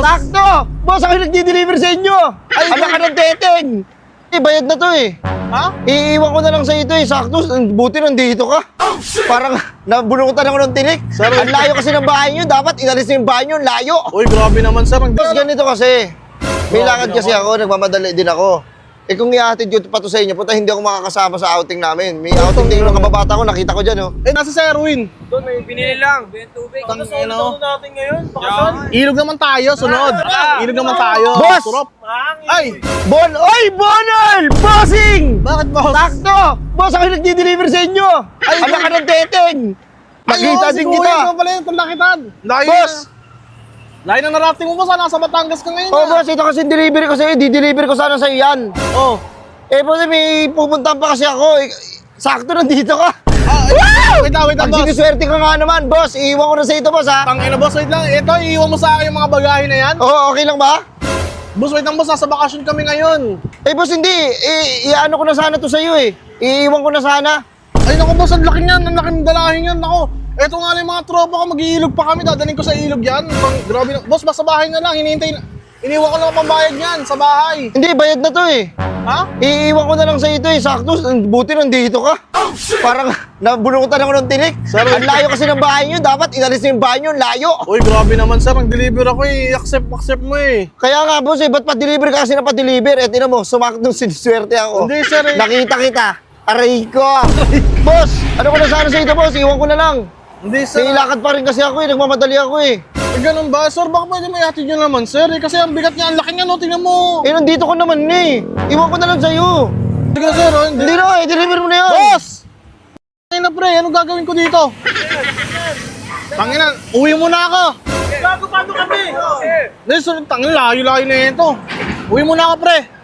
Sakto! Boss, ako yung nagdi-deliver sa inyo! Ay, ala ka ng teteng! Bayad na to eh. Ha? Iiwan ko na lang sa ito eh. Sakto, buti nandito ka. Parang nabulutan ako ng tinik. Sir, Ang layo kasi ng bahay nyo. Dapat inalis na yung bahay nyo. Ang layo. Uy, grabe naman sir. Boss, ganito kasi. May Grabe lakad kasi ako. Nagmamadali din ako. Eh kung i-attitude ko pa to sa inyo, puta hindi ako makakasama sa outing namin. May outing din yung kababata ko, nakita ko dyan oh. Eh, nasa si Erwin. Doon may binili lang. Tubig. Tang ino. natin ngayon? Pakasal. Ilog naman tayo, sunod. Ilog naman tayo. Boss! Surop. Ay! Oy, Bonal! Bossing! Bakit boss? Sakto! Boss, ako yung nagdi-deliver sa inyo! Ay, ala ka ng teteng! Nakita din kita! Ikaw pala yung panlakitan. Boss! Layo na narating mo boss, nasa Batangas ka ngayon. Oh, boss, ito kasi delivery ko sa'yo. Di-deliver ko sana sa'yo yan. Oh. Eh, boss, may pupuntahan pa kasi ako. Eh, sakto, nandito ka. Wait lang, Ang boss. siniswerte ka nga naman, boss. Iiwan ko na sa ito, boss, ha? Tangina boss, wait lang. Ito, iiwan mo sa akin yung mga bagahe na yan. Oo, okay lang ba? Boss, wait lang boss, nasa bakasyon kami ngayon. Eh, boss, hindi. Eh, iano ko na sana to sa'yo, eh. Iiwan ko na sana. Ay naku boss, ang laki niyan, ang laki ng dalahin yan. Naku, eto nga lang yung mga tropa ko, mag-iilog pa kami, dadaling ko sa ilog yan. Grabe na. Boss, basta bahay na lang, hinihintay na. Iniwan ko lang pambayad niyan sa bahay. Hindi, bayad na to, eh. Ha? Iiwan ko na lang sa ito, eh. Sakto, buti nandito ka. Parang nabulutan ako ng tinik. Sir, Ang layo kasi ng bahay nyo. Dapat inalis na yung bahay nyo. Ang layo. Uy, grabe naman sir, nag-deliver ako eh. Accept mo eh. Kaya nga, boss, eh. Ba't pa-deliver ka kasi na pa-deliver? Eh, tinan mo, sumaktong siniswerte ako. Hindi sir eh. Nakita kita. Aray ko. Boss, ano ko na sana sa ito, boss? Iwan ko na lang. Hindi sir. May lakad pa rin kasi ako, eh. Nagmamadali ako, eh. Eh, ganun ba? Sir, baka pwede may hatid nyo naman sir eh. Kasi ang bigat niya, ang laki niya no, tingnan mo. Eh, nandito ko naman, eh. Iwan ko na lang sa'yo. Sige na sir, oh, hindi. Hindi na, eh. Deliver mo na yan. Boss! Tangina pre, anong gagawin ko dito? Tangina, uwi muna ako. Gago pa kami. Tangina, layo-layo na ito. Uwi muna ako pre.